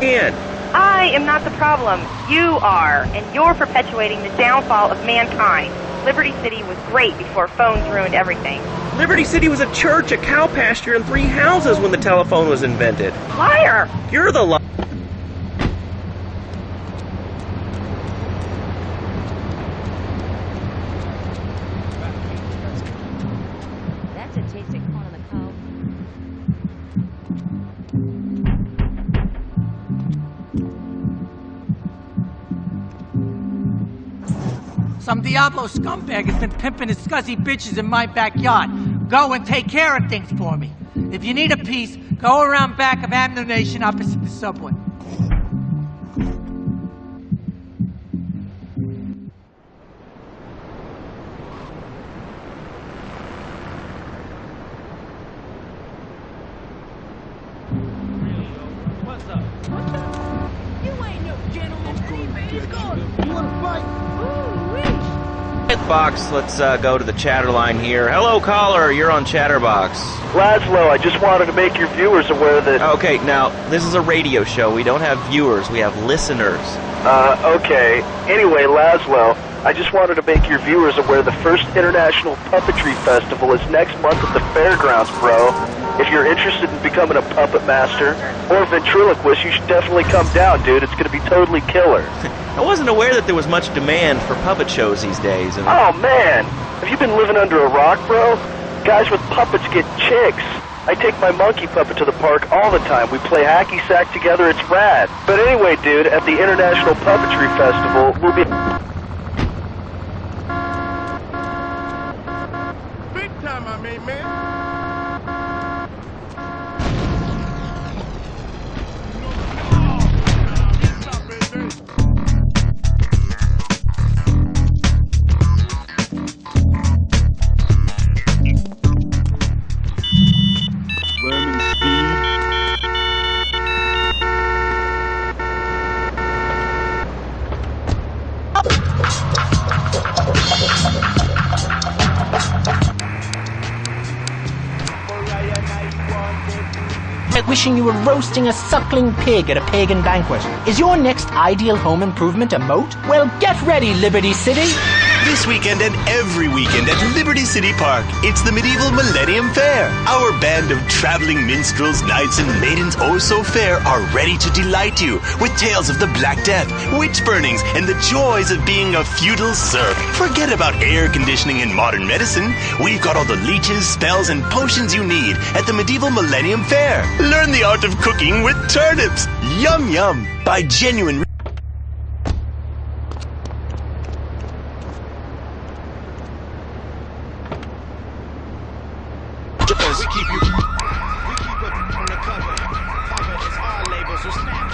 can. I am not the problem. You are, and you're perpetuating the downfall of mankind. Liberty City was great before phones ruined everything. Liberty City was a church, a cow pasture, and 3 houses when the telephone was invented. Liar! You're the liar. That's a tasty corn on the cob. Some Diablo scumbag has been pimping his scuzzy bitches in my backyard. Go and take care of things for me. If you need a piece, go around back of Amno Nation opposite the subway. What's up? You ain't no gentleman. You wanna fight? Box, let's go to the chatter line here. Hello, caller. You're on Chatterbox. Laszlo, I just wanted to make your viewers aware that... Okay, now, this is a radio show. We don't have viewers. We have listeners. Okay. Anyway, Laszlo, I just wanted to make your viewers aware the first International Puppetry Festival is next month at the fairgrounds, bro. If you're interested in becoming a puppet master or ventriloquist, you should definitely come down, dude. It's going to be totally killer. I wasn't aware that there was much demand for puppet shows these days. And Oh, man. Have you been living under a rock, bro? Guys with puppets get chicks. I take my monkey puppet to the park all the time. We play hacky sack together. It's rad. But anyway, dude, at the International Puppetry Festival, we'll be... Big time, I mean, man. Wishing you were roasting a suckling pig at a pagan banquet. Is your next ideal home improvement a moat? Well, get ready, Liberty City. This weekend and every weekend at Liberty City Park, it's the Medieval Millennium Fair. Our band of traveling minstrels, knights, and maidens oh so fair are ready to delight you with tales of the Black Death, witch burnings, and the joys of being a feudal serf. Forget about air conditioning and modern medicine. We've got all the leeches, spells, and potions you need at the Medieval Millennium Fair. Learn the art of cooking with turnips. Yum yum. By genuine... We keep it on the cover. Cover is our label, so snap.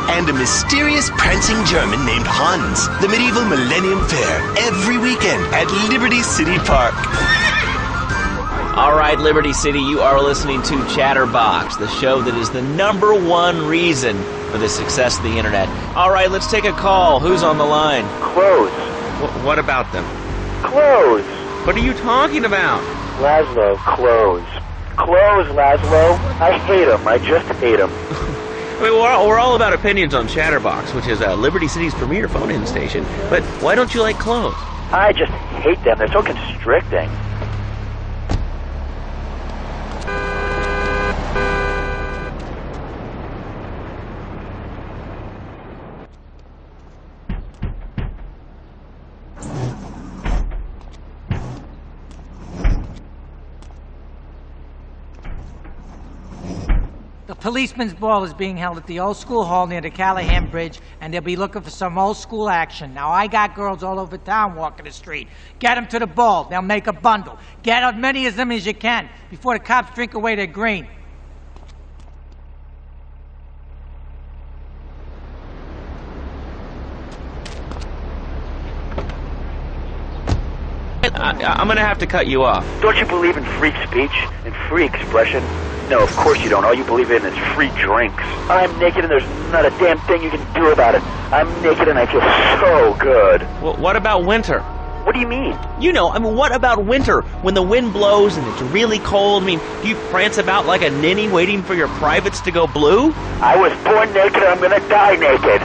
And a mysterious prancing German named Hans. The Medieval Millennium Fair, every weekend at Liberty City Park. All right, Liberty City, you are listening to Chatterbox, the show that is the #1 reason for the success of the internet. All right, let's take a call. Who's on the line? Clothes. What about them? Clothes. What are you talking about? Laszlo, clothes. Clothes, Laszlo. I hate them. I just hate them. I mean, we're all about opinions on Chatterbox, which is Liberty City's premier phone-in station. But why don't you like clothes? I just hate them. They're so constricting. The policeman's ball is being held at the old school hall near the Callahan Bridge, and they'll be looking for some old school action. Now, I got girls all over town walking the street. Get them to the ball. They'll make a bundle. Get as many of them as you can before the cops drink away their green. I'm going to have to cut you off. Don't you believe in free speech and free expression? No, of course you don't. All you believe in is free drinks. I'm naked and there's not a damn thing you can do about it. I'm naked and I feel so good. Well, what about winter? What do you mean? You know, I mean, what about winter, when the wind blows and it's really cold? I mean, do you prance about like a ninny waiting for your privates to go blue? I was born naked, I'm gonna die naked.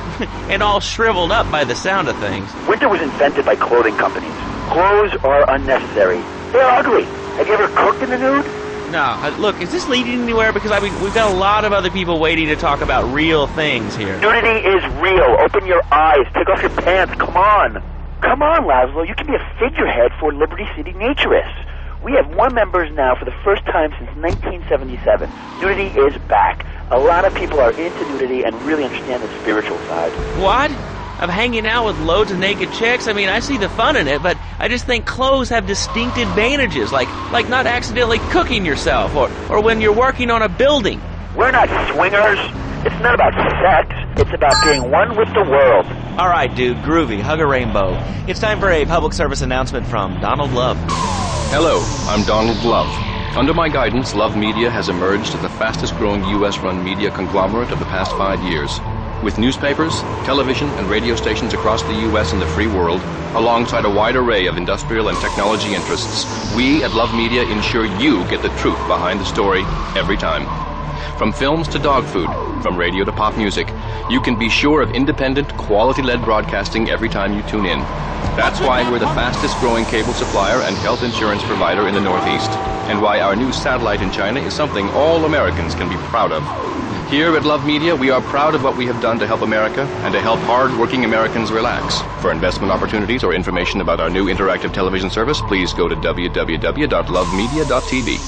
And all shriveled up by the sound of things. Winter was invented by clothing companies. Clothes are unnecessary. They're ugly. Have you ever cooked in the nude? No, look, is this leading anywhere? Because I mean, we've got a lot of other people waiting to talk about real things here. Nudity is real. Open your eyes. Take off your pants. Come on. Come on, Laszlo. You can be a figurehead for Liberty City Naturists. We have 1 members now for the first time since 1977. Nudity is back. A lot of people are into nudity and really understand the spiritual side. What? Of hanging out with loads of naked chicks? I mean, I see the fun in it, but I just think clothes have distinct advantages, like not accidentally cooking yourself, or when you're working on a building. We're not swingers. It's not about sex. It's about being one with the world. All right, dude, groovy. Hug a rainbow. It's time for a public service announcement from Donald Love. Hello, I'm Donald Love. Under my guidance, Love Media has emerged as the fastest-growing U.S.-run media conglomerate of the past 5 years. With newspapers, television, and radio stations across the U.S. and the free world, alongside a wide array of industrial and technology interests, we at Love Media ensure you get the truth behind the story every time. From films to dog food, from radio to pop music, you can be sure of independent, quality-led broadcasting every time you tune in. That's why we're the fastest-growing cable supplier and health insurance provider in the Northeast, and why our new satellite in China is something all Americans can be proud of. Here at Love Media, we are proud of what we have done to help America and to help hard-working Americans relax. For investment opportunities or information about our new interactive television service, please go to www.lovemedia.tv.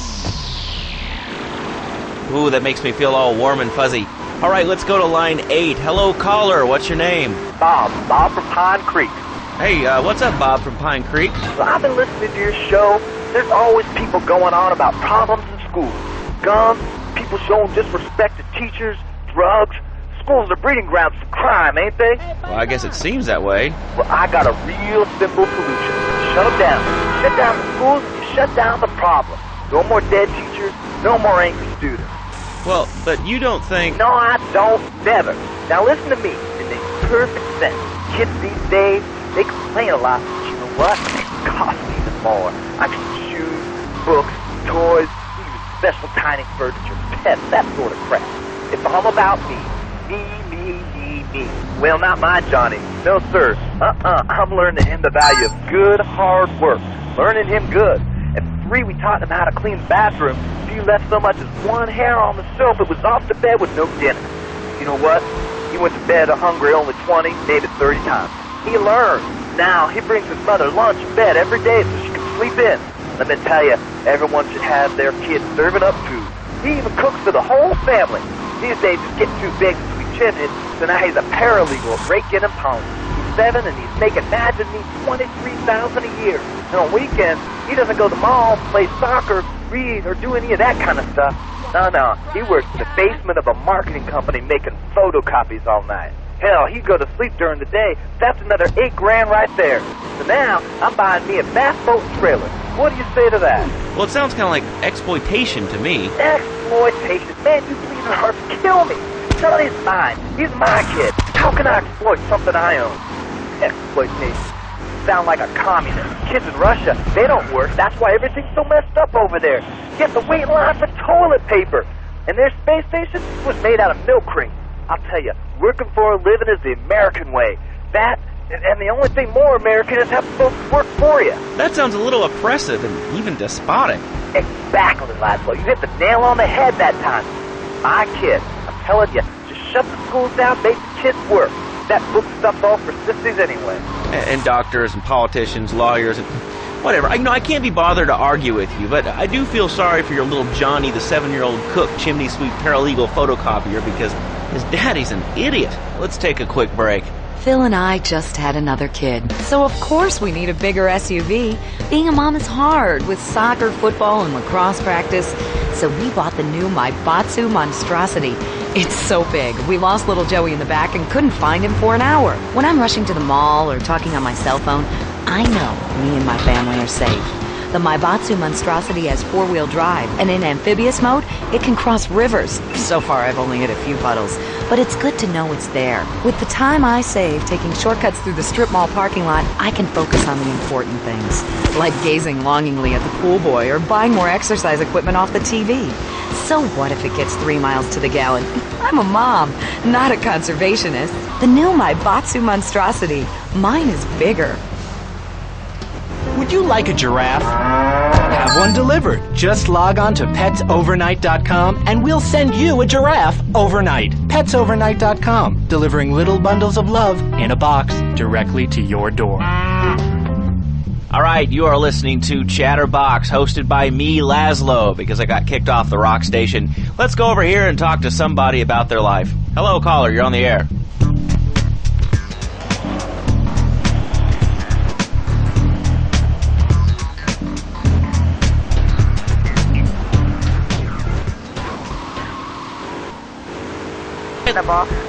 Ooh, that makes me feel all warm and fuzzy. All right, let's go to line 8. Hello, caller. What's your name? Bob from Pine Creek. Hey, what's up, Bob from Pine Creek? So I've been listening to your show. There's always people going on about problems in school. Guns, people showing disrespect to teachers, drugs. Schools are breeding grounds for crime, ain't they? Well, I guess it seems that way. Well, I got a real simple solution. Shut them down. Shut down the schools and you shut down the problem. No more dead teachers, no more angry students. Well, but you don't think... No, I don't. Never. Now listen to me. It makes perfect sense. Kids these days, they complain a lot, but you know what? It costs me even more. I can shoes, books, toys, even special tiny furniture, pets, that sort of crap. It's all about me. Me. Well, not my Johnny. No, sir. I'm learning him the value of good, hard work. Learning him good. At 3, we taught him how to clean the bathroom. If you left so much as one hair on the soap, it was off to bed with no dinner. You know what? He went to bed hungry only 20, maybe 30 times. He learned. Now, he brings his mother lunch in bed every day so she can sleep in. Let me tell you, everyone should have their kids serving up food. He even cooks for the whole family. These days, he's getting too big to be timid, so now he's a paralegal breaking and pounding. He's 7 and he's making, imagine me, $23,000 a year. And on weekends, he doesn't go to the mall, play soccer, read, or do any of that kind of stuff. No. He works in the basement of a marketing company making photocopies all night. Hell, he'd go to sleep during the day. That's another $8 grand right there. So now, I'm buying me a bass boat and trailer. What do you say to that? Well, it sounds kind of like exploitation to me. Exploitation? Man, you please heart kill me. Johnny's mine. He's my kid. How can I exploit something I own? Exploitation. Sound like a communist. Kids in Russia, they don't work. That's why everything's so messed up over there. You have to wait in line for toilet paper. And their space station was made out of milk crates. I'll tell you, working for a living is the American way. That, and the only thing more American is have folks work for you. That sounds a little oppressive and even despotic. Exactly, Laszlo. You hit the nail on the head that time. My kid, I'm telling you, just shut the schools down, make the kids work. That book stuff's all for sissies anyway. And doctors and politicians, lawyers, and whatever. I can't be bothered to argue with you, but I do feel sorry for your little Johnny, the 7-year-old cook, chimney sweep, paralegal photocopier, because his daddy's an idiot. Let's take a quick break. Phil and I just had another kid, so of course we need a bigger SUV. Being a mom is hard, with soccer, football, and lacrosse practice. So we bought the new Maibatsu Monstrosity. It's so big, we lost little Joey in the back and couldn't find him for an hour. When I'm rushing to the mall or talking on my cell phone, I know me and my family are safe. The Maibatsu Monstrosity has 4-wheel drive, and in amphibious mode, it can cross rivers. So far, I've only hit a few puddles. but it's good to know it's there. With the time I save taking shortcuts through the strip mall parking lot, I can focus on the important things, like gazing longingly at the pool boy or buying more exercise equipment off the TV. So what if it gets 3 miles to the gallon? I'm a mom, not a conservationist. The new My Batsu monstrosity. Mine is bigger. Would you like a giraffe? Have one delivered. Just log on to petsovernight.com and we'll send you a giraffe overnight. Petsovernight.com, delivering little bundles of love in a box directly to your door. All right, you are listening to Chatterbox, hosted by me, Laszlo, because I got kicked off the rock station. Let's go over here and talk to somebody about their life. Hello, caller, you're on the air.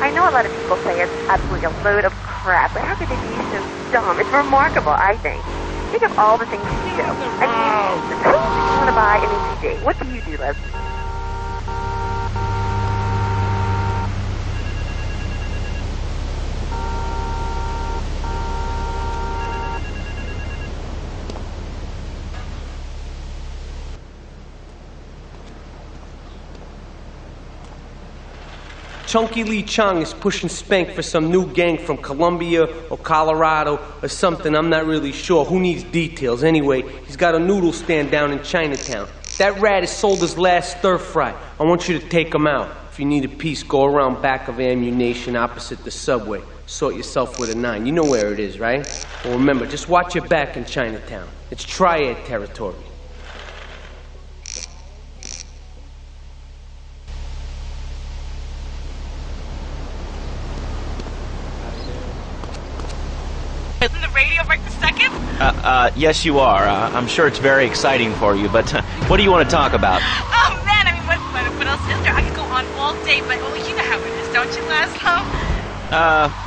I know a lot of people say it's absolutely a load of crap, but how could they be so dumb? It's remarkable, I think. Think of all the things you do. I mean, suppose you want to buy an ATV. What do you do, Leslie? Chunky Lee Chong is pushing Spank for some new gang from Colombia or Colorado or something. I'm not really sure. Who needs details? Anyway, he's got a noodle stand down in Chinatown. That rat has sold his last stir fry. I want you to take him out. If you need a piece, go around back of Ammunition opposite the subway. Sort yourself with a 9. You know where it is, right? Well, remember, just watch your back in Chinatown. It's triad territory. Isn't the radio right this second? Yes, you are. I'm sure it's very exciting for you, but what do you want to talk about? Oh, man, I mean, what else is there? I could go on all day, but well, you know how it is, don't you, Laszlo?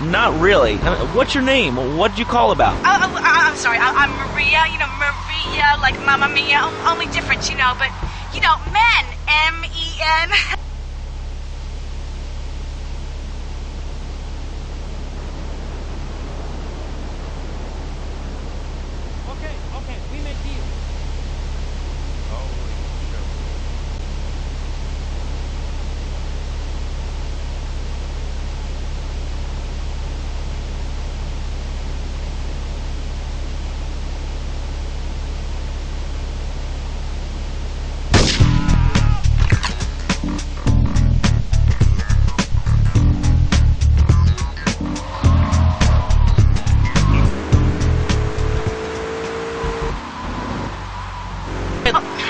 Not really. What's your name? What did you call about? I'm sorry, I'm Maria, you know, Maria, like Mamma Mia, only different, you know, but, you know, men, M-E-N. Okay, we make deals.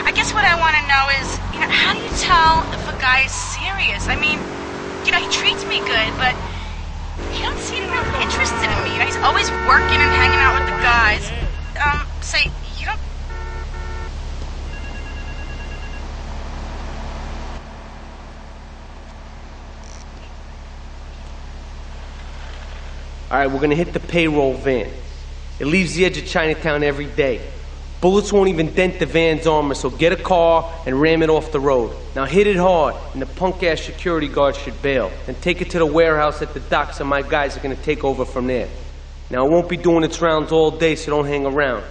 I guess what I want to know is, you know, how do you tell if a guy is serious? I mean, you know, he treats me good, but he don't seem real interested in me. You know, he's always working and hanging out with the guys. Say, you don't... All right, we're gonna hit the payroll van. It leaves the edge of Chinatown every day. Bullets won't even dent the van's armor, so get a car and ram it off the road. Now hit it hard, and the punk-ass security guard should bail. And take it to the warehouse at the docks, and my guys are gonna take over from there. Now it won't be doing its rounds all day, so don't hang around.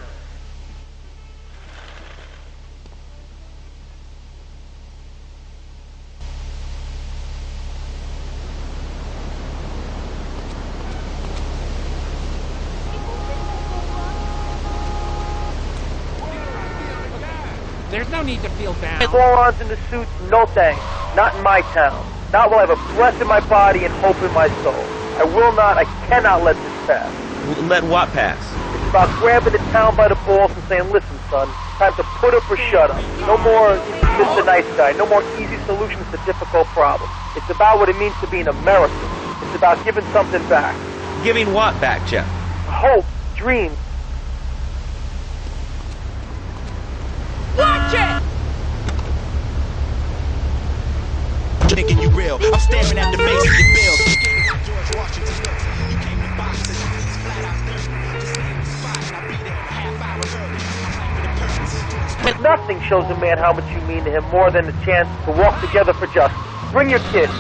There's no need to feel down. Morons in the suits, no thanks. Not in my town. Not while I have a breath in my body and hope in my soul. I will not, I cannot let this pass. Let what pass? It's about grabbing the town by the balls and saying, listen, son, time to put up or shut up. No more Mr. Nice Guy. No more easy solutions to difficult problems. It's about what it means to be an American. It's about giving something back. Giving what back, Jeff? Hope, dreams. Watch it! Thinking you real, I'm staring at the base of your bills. George Washington looks, you came to boxes, it's flat out thirsty. Just stay in the spot and I'll be there in a half hour early. I'm for the purpose. Nothing shows a man how much you mean to him more than the chance to walk together for justice. Bring your kids.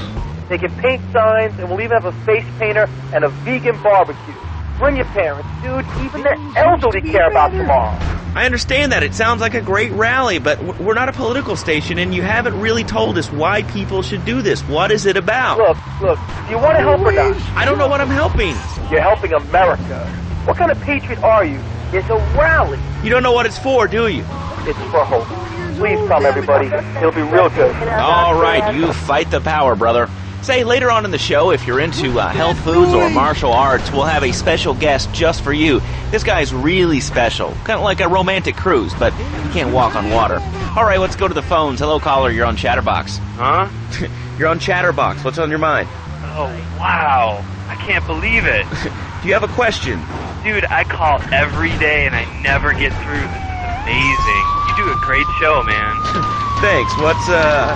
They can paint signs, and we'll even have a face painter and a vegan barbecue. Bring your parents, dude. Even the elderly care about tomorrow. I understand that. It sounds like a great rally, but we're not a political station, and you haven't really told us why people should do this. What is it about? Look, do you want to help or not? I don't know what I'm helping. You're helping America. What kind of patriot are you? It's a rally. You don't know what it's for, do you? It's for hope. Please come, everybody. It'll be real good. All right, you fight the power, brother. Say, later on in the show, if you're into health foods or martial arts, we'll have a special guest just for you. This guy's really special. Kind of like a romantic cruise, but he can't walk on water. All right, let's go to the phones. Hello, caller. You're on Chatterbox. Huh? You're on Chatterbox. What's on your mind? Oh, wow. I can't believe it. Do you have a question? Dude, I call every day and I never get through. This is amazing. You do a great show, man. Thanks. What's up?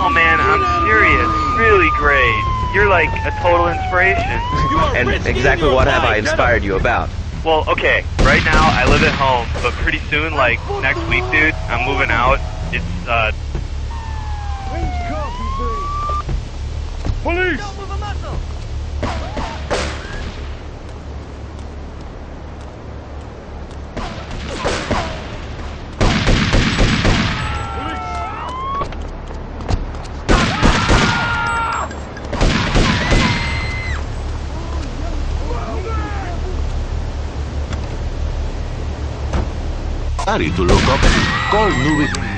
Oh, man, I'm serious. Really great. You're like a total inspiration. And exactly what have I inspired you about? Well, okay, right now I live at home, but pretty soon, like next week, dude, I'm moving out. It's, Police! To look up to. Call Nubik.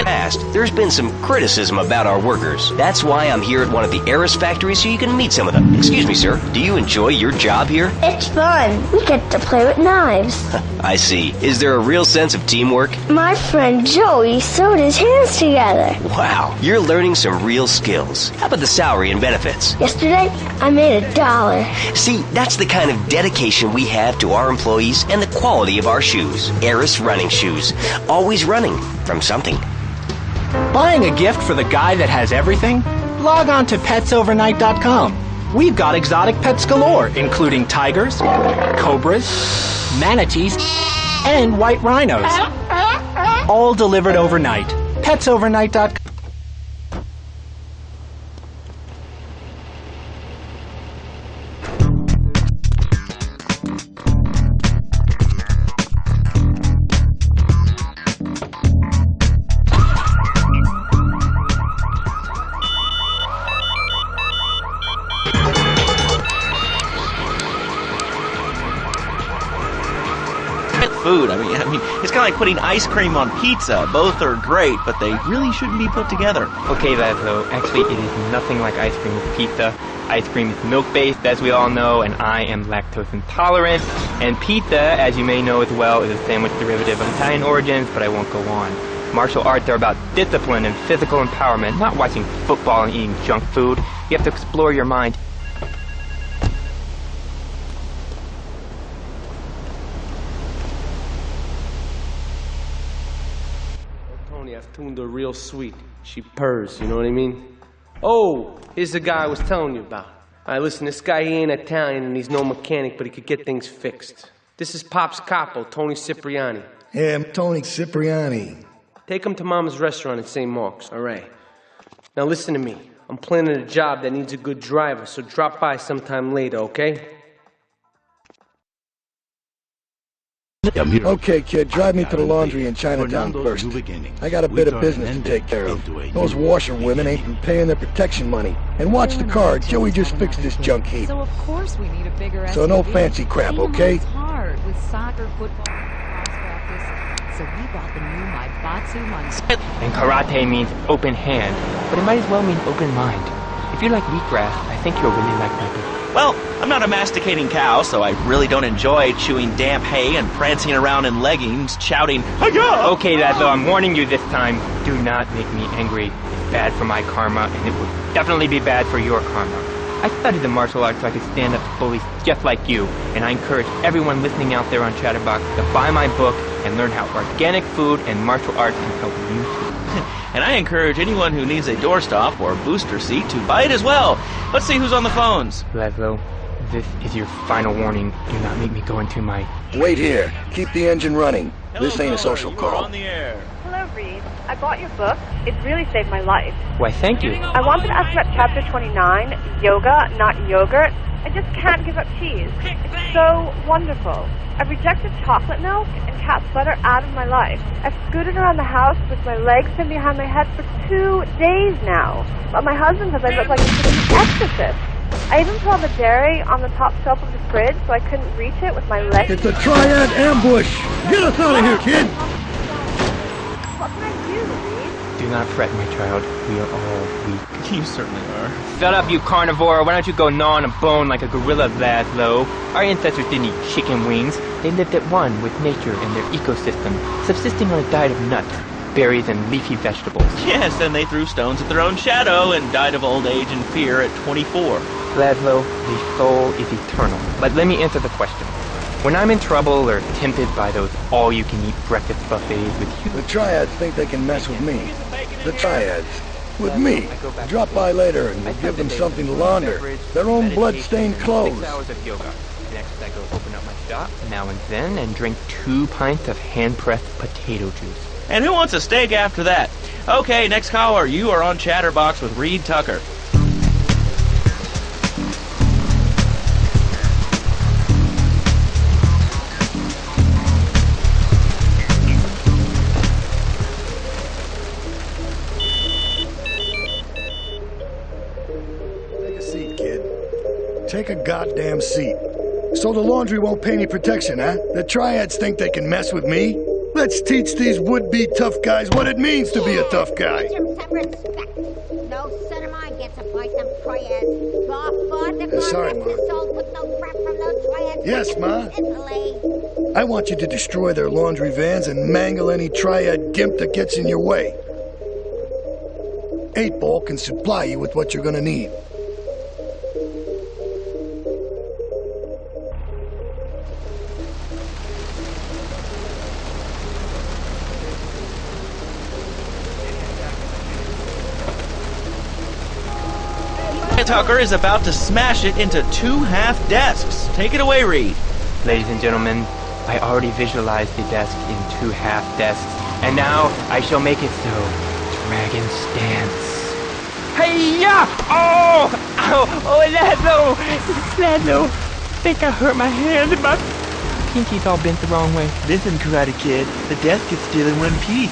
Past, there's been some criticism about our workers. That's why I'm here at one of the Eris factories so you can meet some of them. Excuse me, sir. Do you enjoy your job here? It's fun. We get to play with knives. I see. Is there a real sense of teamwork? My friend Joey sewed his hands together. Wow, you're learning some real skills. How about the salary and benefits? Yesterday, I made $1. See, that's the kind of dedication we have to our employees and the quality of our shoes. Eris running shoes. Always running from something. Buying a gift for the guy that has everything? Log on to petsovernight.com. We've got exotic pets galore, including tigers, cobras, manatees, and white rhinos. All delivered overnight. petsovernight.com. Food. I mean, it's kind of like putting ice cream on pizza. Both are great, but they really shouldn't be put together. Okay, Laszlo. Actually, it is nothing like ice cream with pizza. Ice cream is milk-based, as we all know, and I am lactose intolerant. And pizza, as you may know as well, is a sandwich derivative of Italian origins, but I won't go on. Martial arts are about discipline and physical empowerment, not watching football and eating junk food. You have to explore your mind. I've tuned her real sweet. She purrs, you know what I mean? Oh, here's the guy I was telling you about. All right, listen, this guy, he ain't Italian and he's no mechanic, but he could get things fixed. This is Pop's capo, Tony Cipriani. Yeah, I'm Tony Cipriani. Take him to Mama's restaurant in St. Mark's, all right? Now listen to me. I'm planning a job that needs a good driver, so drop by sometime later, okay? Okay, kid, drive me to the laundry in Chinatown first. I got a bit of business to take care of. Those washerwomen ain't been paying their protection money. And watch the car, Joey just fixed this junk heap. So of course we need a bigger So no fancy crap, okay? It's hard with soccer, football, and cross practice. So we bought the new My Batsu Monster. And karate means open hand, but it might as well mean open mind. If you like wheatgrass, I think you'll really like my book. Well, I'm not a masticating cow, so I really don't enjoy chewing damp hay and prancing around in leggings, shouting, "Hi-ya!" Okay, Laszlo, I'm warning you this time. Do not make me angry. It's bad for my karma, and it will definitely be bad for your karma. I studied the martial arts so I could stand up to bullies just like you, and I encourage everyone listening out there on Chatterbox to buy my book and learn how organic food and martial arts can help you too. And I encourage anyone who needs a doorstop or booster seat to buy it as well. Let's see who's on the phones. Laszlo, this is your final warning. Do not make me go into my... Wait here. Keep the engine running. This ain't a social call. Hello, Reed. I bought your book. It really saved my life. Why, thank you. I wanted to ask about chapter 29, yoga, not yogurt. I just can't give up cheese. It's so wonderful. I've rejected chocolate milk and cat butter out of my life. I've scooted around the house with my legs pinned behind my head for 2 days now. But my husband says I look like an exorcist. I even put all the dairy on the top shelf of the fridge so I couldn't reach it with my legs. It's a triad ambush! Get us out of here, kid! What can I do, Reed? Do not fret, my child. We are all weak. You certainly are. Shut up, you carnivore. Why don't you go gnaw on a bone like a gorilla, Laszlo? Our ancestors didn't eat chicken wings. They lived at one with nature and their ecosystem, subsisting on a diet of nuts, berries, and leafy vegetables. Yes, and they threw stones at their own shadow and died of old age and fear at 24. Laszlo, the soul is eternal. But let me answer the question. When I'm in trouble or tempted by those all-you-can-eat breakfast buffets with you... The Triads think they can mess with me. The Triads. With me. Drop by later and we'll give them something to launder. Their own blood-stained clothes. 6 hours of yoga. Next I go open up my shop now and then and drink 2 pints of hand-pressed potato juice. And who wants a steak after that? Okay, next caller, you are on Chatterbox with Reed Tucker. Take a seat, kid. Take a goddamn seat. So the laundry won't pay any protection, huh? The Triads think they can mess with me? Let's teach these would-be tough guys what it means to be a tough guy. Some respect. No son of mine gets to fight them triads. Sorry, Ma. Yes, Ma. I want you to destroy their laundry vans and mangle any Triad gimp that gets in your way. 8-Ball can supply you with what you're gonna need. Tucker is about to smash it into 2 half desks. Take it away, Reed. Ladies and gentlemen, I already visualized the desk in 2 half desks, and now I shall make it so. Dragon stance. Hey-ya! Oh! Ow! Oh, Laszlo! Laszlo! I think I hurt my hand and my pinky's all bent the wrong way. Listen, Karate Kid, the desk is still in one piece.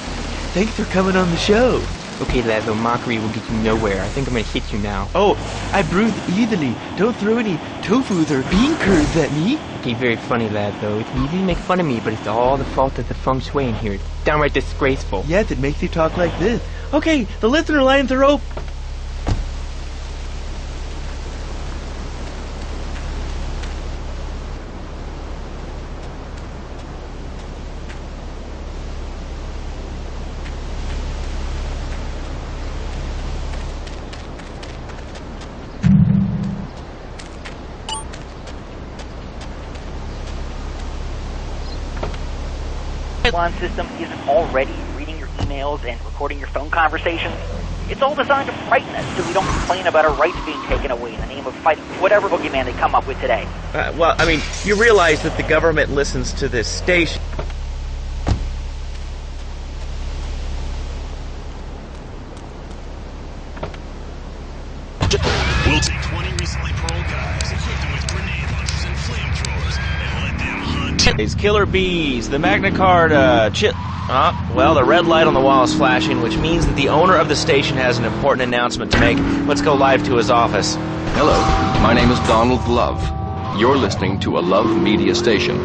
Thanks for coming on the show. Okay, Laszlo, mockery will get you nowhere. I think I'm gonna hit you now. Oh, I breathe easily. Don't throw any tofus or bean curds at me. Okay, very funny, Laszlo. It's easy to make fun of me, but it's all the fault of the feng shui in here. It's downright disgraceful. Yes, it makes you talk like this. Okay, the listener lines are open. Alarm system isn't already reading your emails and recording your phone conversations. It's all designed to frighten us so we don't complain about our rights being taken away in the name of fighting whatever boogeyman they come up with today. Well, I mean, you realize that the government listens to this station. We'll take 20 recently paroled guys, equip them with grenade launchers and flamethrowers, and let them hunt. These killer bees, the Magna Carta, well, the red light on the wall is flashing, which means that the owner of the station has an important announcement to make. Let's go live to his office. Hello, my name is Donald Love. You're listening to a Love Media station.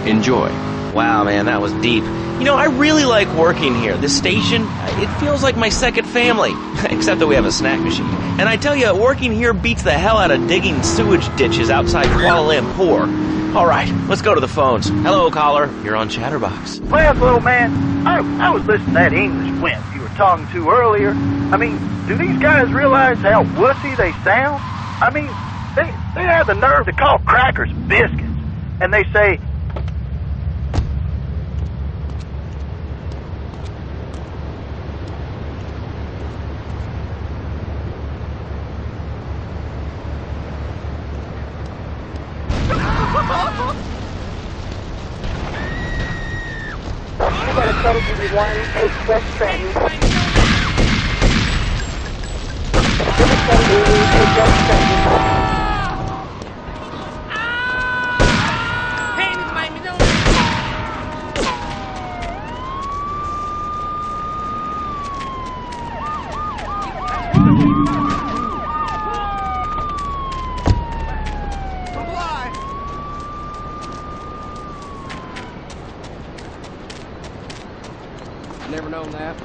Enjoy. Wow, man, that was deep. You know, I really like working here. This station, it feels like my second family, except that we have a snack machine. And I tell you, working here beats the hell out of digging sewage ditches outside Kuala Lumpur. All right, let's go to the phones. Hello, caller. You're on Chatterbox. Well, little man, I was listening to that English wimp you were talking to earlier. I mean, do these guys realize how wussy they sound? I mean, they have the nerve to call crackers biscuits, and they say, City 1, take West Trenton. City 80, take West Trenton. Never known that.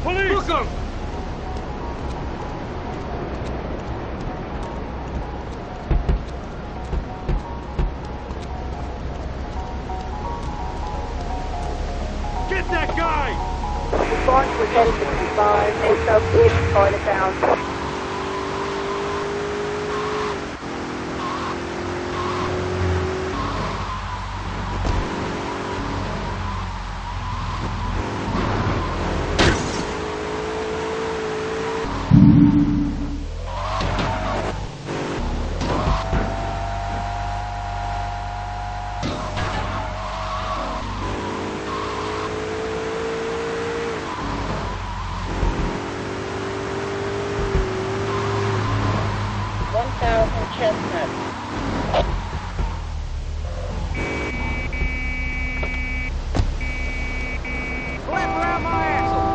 Police! Look 'em! Get that guy! Response to 1065, a southeast part of town. Chestnut. Slap around my axle!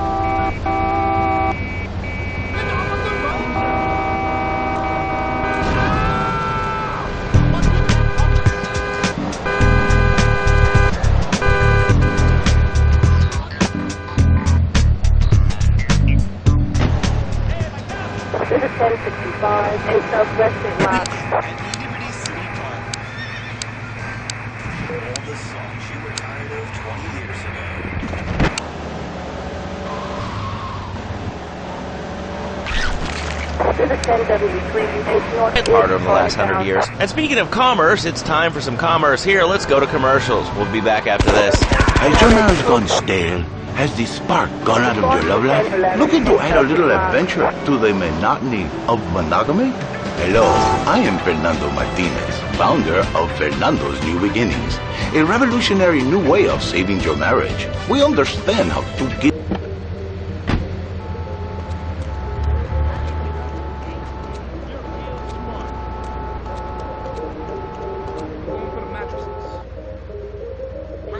This is 1065, a southwestern lap. All the songs you were tired of 20 years ago. This is 1073, a northeast Part of the last part of 100 town. years. And speaking of commerce, it's time for some commerce here. Let's go to commercials. We'll be back after this. Has your marriage gone stale? Has the spark gone out of your love life? Looking to add a little adventure to the monotony of monogamy? Hello, I am Fernando Martinez, founder of Fernando's New Beginnings, a revolutionary new way of saving your marriage. We understand how to give.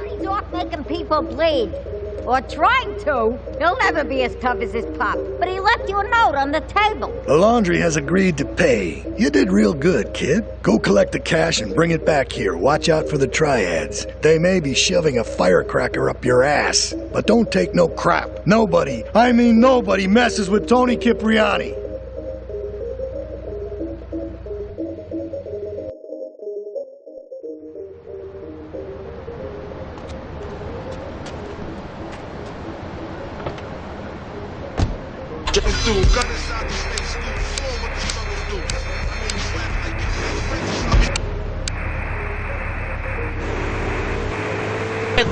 He's off making people bleed. Or trying to. He'll never be as tough as his pop. But he left you a note on the table. The laundry has agreed to pay. You did real good, kid. Go collect the cash and bring it back here. Watch out for the triads. They may be shoving a firecracker up your ass. But don't take no crap. Nobody, I mean nobody, messes with Tony Cipriani.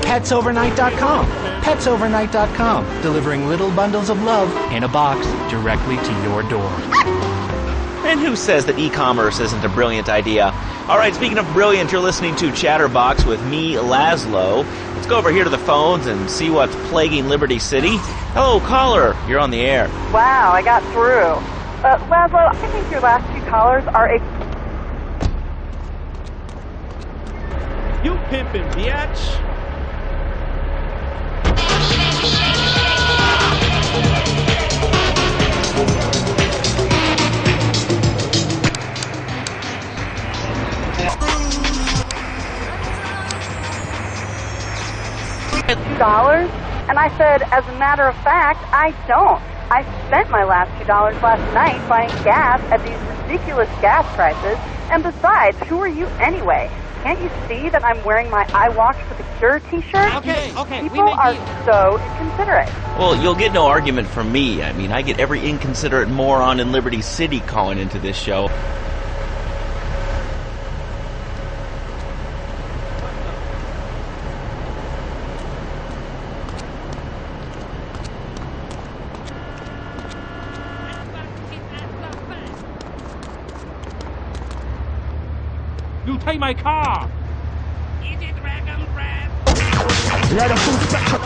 PetsOvernight.com. PetsOvernight.com. Delivering little bundles of love in a box directly to your door. And who says that e-commerce isn't a brilliant idea? All right, speaking of brilliant, you're listening to Chatterbox with me, Laszlo. Let's go over here to the phones and see what's plaguing Liberty City. Hello, caller. You're on the air. Wow, I got through. Laszlo, I think your last two callers are a... You pimpin', biatch! $2? And I said, as a matter of fact, I don't. I spent my last $2 last night buying gas at these ridiculous gas prices. And besides, who are you anyway? Can't you see that I'm wearing my I Walk for the Cure t-shirt? Okay, People are so inconsiderate. Well, you'll get no argument from me. I mean, I get every inconsiderate moron in Liberty City calling into this show. take my car. Is it Dragon Breath? Let a full spectrum.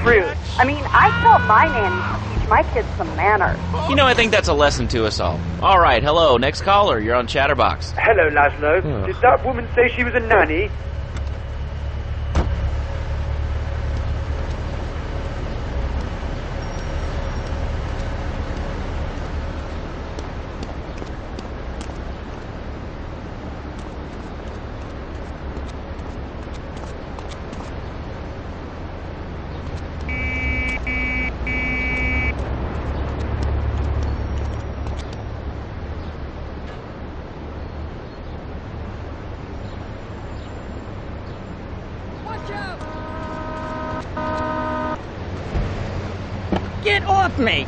Rude. I mean, I tell my nanny to teach my kids some manners. You know, I think that's a lesson to us all. All right, hello, next caller. You're on Chatterbox. Hello, Laszlo. Did that woman say she was a nanny? Get off me!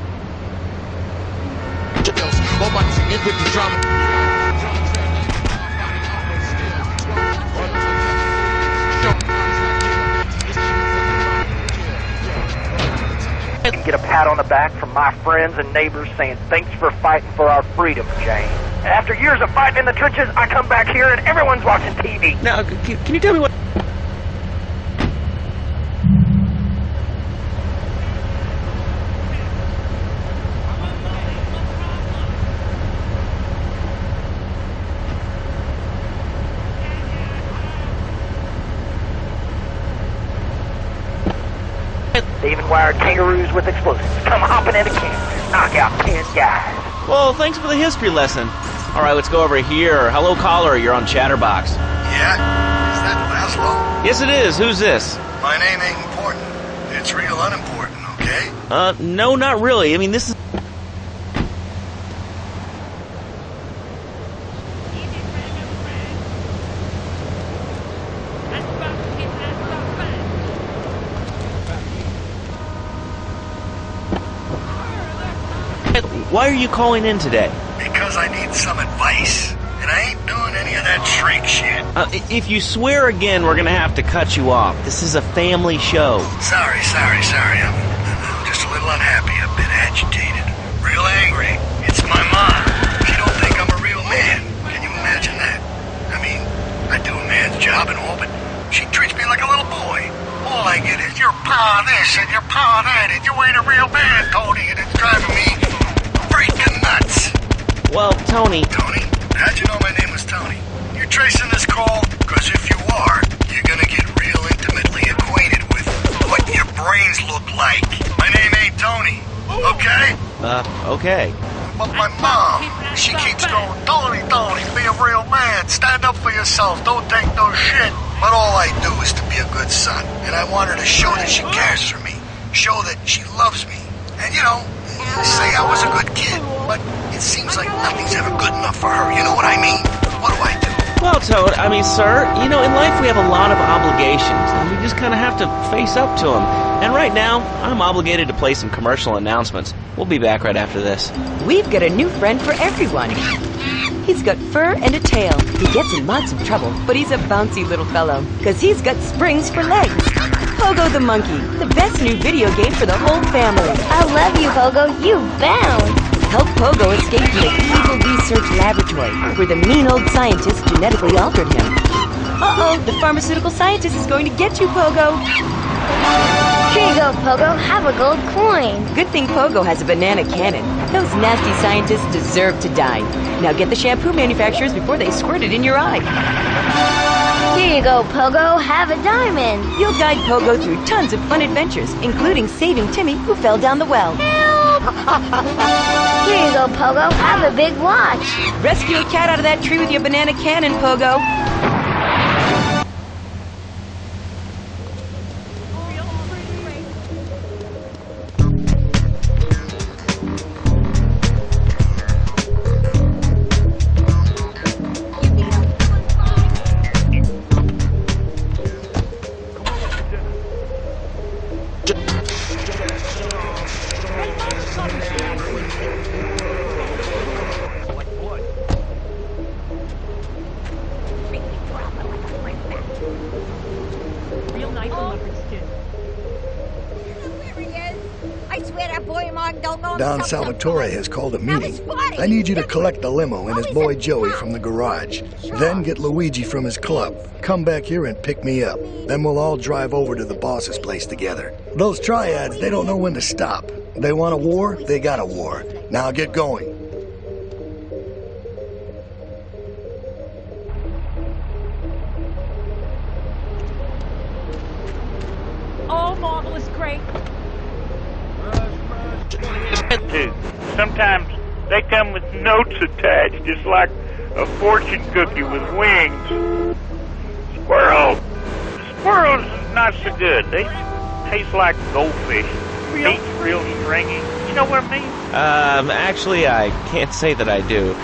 Get a pat on the back from my friends and neighbors saying, thanks for fighting for our freedom, Jane. After years of fighting in the trenches, I come back here and everyone's watching TV. Now, can you tell me what... They even wired kangaroos with explosives. Come hopping into camp, knock out 10 guys. Well, thanks for the history lesson. All right, let's go over here. Hello, caller. You're on Chatterbox. Yeah? Is that Laszlo? Yes, it is. Who's this? My name ain't important. It's real unimportant, okay? No, not really. I mean, this is... Why are you calling in today? Because I need some advice. And I ain't doing any of that shrink shit. If you swear again, we're gonna have to cut you off. This is a family show. Sorry. I'm just a little unhappy, a bit agitated. Real angry. It's my mom. She don't think I'm a real man. Can you imagine that? I mean, I do a man's job and all, but she treats me like a little boy. All I get is your pa this and your pa that, and you ain't a real man, Tony, and it's driving me freaking nuts. Well, Tony... Tony? How'd you know my name was Tony? You're tracing this call? Because if you are, you're gonna get real intimately acquainted with what your brains look like. My name ain't Tony, okay? Okay. But my mom, she keeps going, Tony, be a real man. Stand up for yourself. Don't take no shit. But all I do is to be a good son. And I want her to show that she cares for me. Show that she loves me. And, you know, say I was a good kid. But it seems like nothing's ever good enough for her. You know what I mean? What do I do? Well, Toad, I mean, sir, you know, in life we have a lot of obligations, and we just kind of have to face up to them. And right now, I'm obligated to play some commercial announcements. We'll be back right after this. We've got a new friend for everyone. He's got fur and a tail. He gets in lots of trouble, but he's a bouncy little fellow, because he's got springs for legs. Pogo the Monkey, the best new video game for the whole family. I love you, Pogo. You bound. Help Pogo escape from the evil research laboratory, where the mean old scientist genetically altered him. Uh-oh, the pharmaceutical scientist is going to get you, Pogo. Here you go, Pogo. Have a gold coin. Good thing Pogo has a banana cannon. Those nasty scientists deserve to die. Now get the shampoo manufacturers before they squirt it in your eye. Here you go, Pogo. Have a diamond. You'll guide Pogo through tons of fun adventures, including saving Timmy, who fell down the well. Help! Here you go, Pogo. Have a big watch. Rescue a cat out of that tree with your banana cannon, Pogo. Don Salvatore has called a meeting. I need you to collect the limo and his boy Joey from the garage. Then get Luigi from his club. Come back here and pick me up. Then we'll all drive over to the boss's place together. Those triads, they don't know when to stop. They want a war, they got a war. Now get going. Oh, marvelous, great. Dude, sometimes they come with notes attached, just like a fortune cookie with wings. Squirrels is not so good. They taste like goldfish. Meat's real stringy. You know what I mean? Actually, I can't say that I do.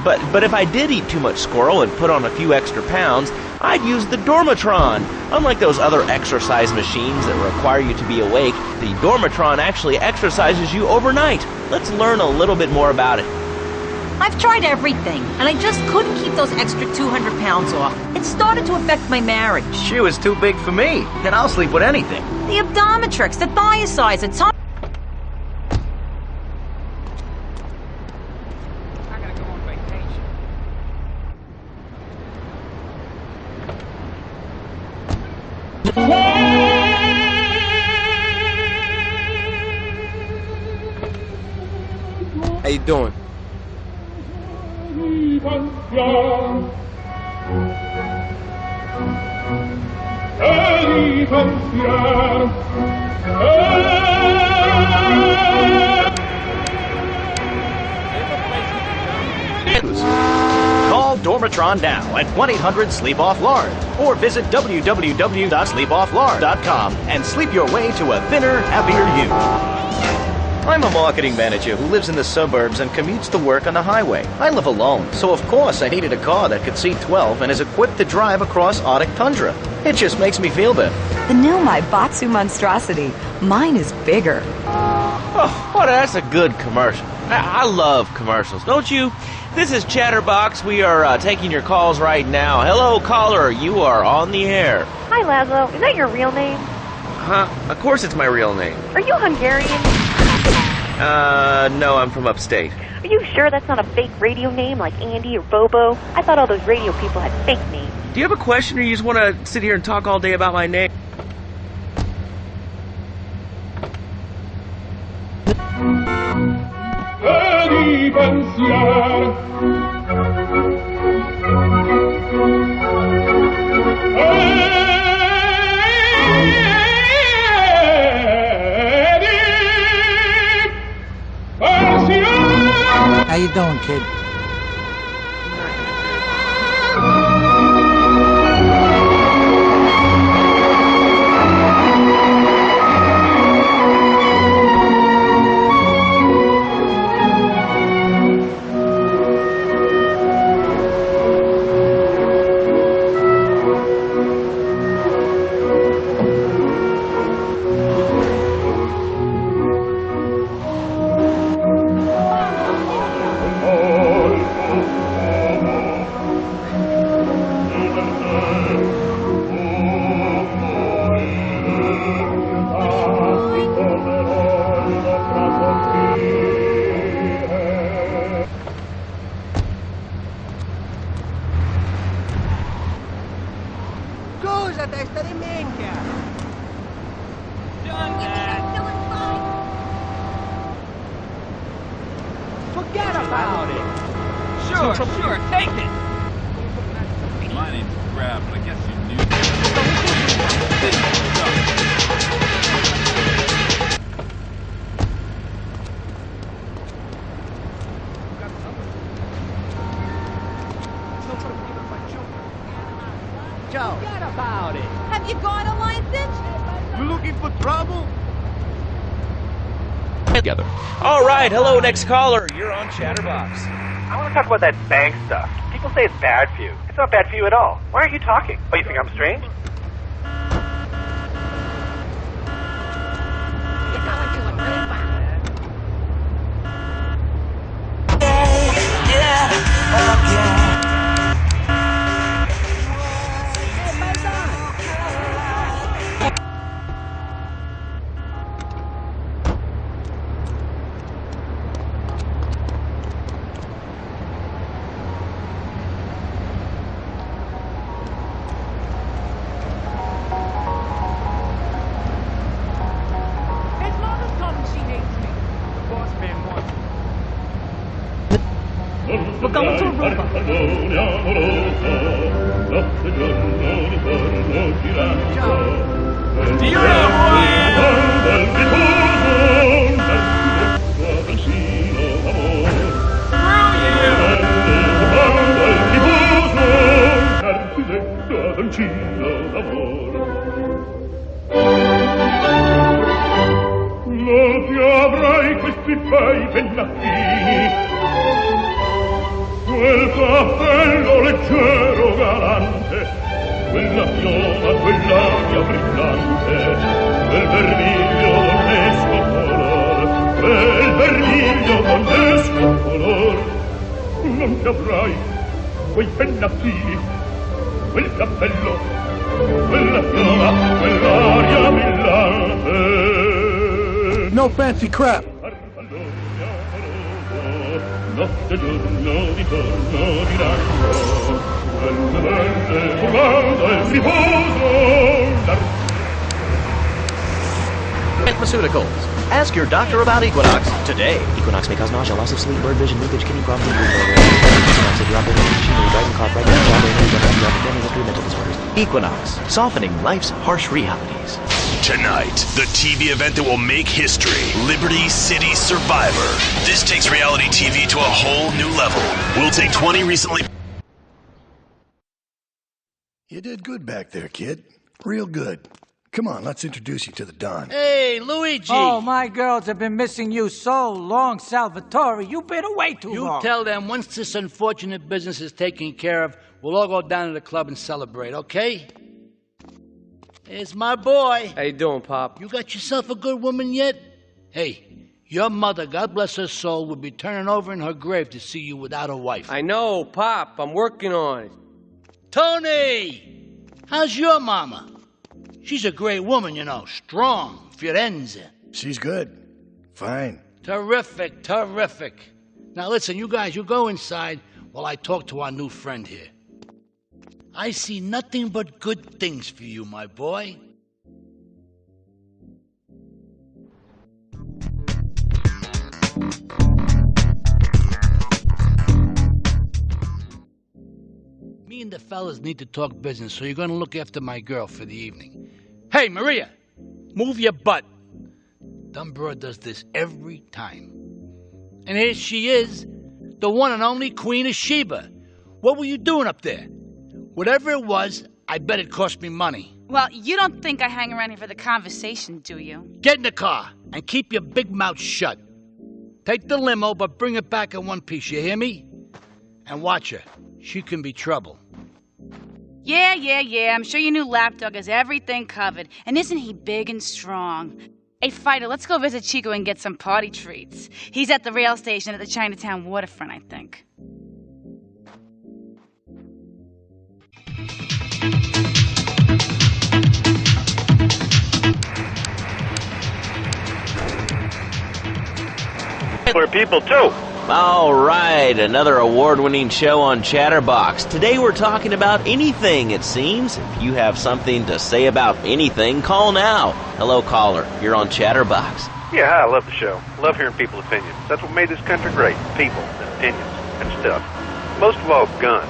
But if I did eat too much squirrel and put on a few extra pounds, I'd use the Dormatron. Unlike those other exercise machines that require you to be awake, the Dormatron actually exercises you overnight. Let's learn a little bit more about it. I've tried everything, and I just couldn't keep those extra 200 pounds off. It started to affect my marriage. She was too big for me. Then I'll sleep with anything. The Abdometrix, the Thiazides, the time. How you doing? Call Dormatron now at 1-800-SLEEP-OFF-LARD or visit www.sleepofflard.com and sleep your way to a thinner, happier you. I'm a marketing manager who lives in the suburbs and commutes to work on the highway. I live alone, so of course I needed a car that could seat 12 and is equipped to drive across Arctic tundra. It just makes me feel better. The new Batsu monstrosity. Mine is bigger. Oh, well, that's a good commercial. I love commercials, don't you? This is Chatterbox. We are taking your calls right now. Hello, caller. You are on the air. Hi, Laszlo. Is that your real name? Huh? Of course it's my real name. Are you Hungarian? No, I'm from upstate. Are you sure that's not a fake radio name like Andy or Bobo? I thought all those radio people had fake names. Do you have a question or you just want to sit here and talk all day about my name? How you doing, kid? Scusa, testa di minchia! Forget about it! Sure, take it! My name's Crab, but I guess you knew that. Joe. Forget about it! Have you got a license? You looking for trouble? Together. All right, hello, next caller. You're on Chatterbox. I want to talk about that bank stuff. People say it's bad for you. It's not bad for you at all. Why aren't you talking? Oh, you think I'm strange? We're going to Aruba. Non ti avrai questi bei pennacchini, quel cappello leggero galante, quella pioma, quell'aria brillante, quel vermiglio donnesco color, quel vermiglio donnesco color. Non ti avrai quei pennacchini, quel cappello, quella pioma, quell'aria brillante. No fancy crap. Notte giorno di torno di lancio, quelle belle fugando il riposo. Pharmaceuticals. Ask your doctor about Equinox today. Equinox may cause nausea, loss of sleep, blurred vision, leakage, kidney problems, Equinox, if you're operating machinery, driving, cough, right, job, family history, mental disorders. Equinox, softening life's harsh realities. Tonight, the TV event that will make history, Liberty City Survivor. This takes reality TV to a whole new level. We'll take 20 recently... You did good back there, kid. Real good. Come on, let's introduce you to the Don. Hey, Luigi! Oh, my girls have been missing you so long, Salvatore. You've been away too long. You tell them once this unfortunate business is taken care of, we'll all go down to the club and celebrate, okay? Here's my boy. How you doing, Pop? You got yourself a good woman yet? Hey, your mother, God bless her soul, would be turning over in her grave to see you without a wife. I know, Pop. I'm working on it. Tony! How's your mama? She's a great woman, you know. Strong. Firenze. She's good. Fine. Terrific, terrific. Now listen, you guys, you go inside while I talk to our new friend here. I see nothing but good things for you, my boy. Me and the fellas need to talk business, so you're gonna look after my girl for the evening. Hey, Maria, move your butt. Dumb broad does this every time. And here she is, the one and only Queen of Sheba. What were you doing up there? Whatever it was, I bet it cost me money. Well, you don't think I hang around here for the conversation, do you? Get in the car and keep your big mouth shut. Take the limo, but bring it back in one piece, you hear me? And watch her. She can be trouble. Yeah. I'm sure your new lapdog has everything covered. And isn't he big and strong? Hey, Fido, let's go visit Chico and get some party treats. He's at the rail station at the Chinatown waterfront, I think. For people, too. All right, another award-winning show on Chatterbox. Today we're talking about anything, it seems. If you have something to say about anything, call now. Hello, caller. You're on Chatterbox. Yeah, I love the show. Love hearing people's opinions. That's what made this country great. People and opinions and stuff. Most of all, guns.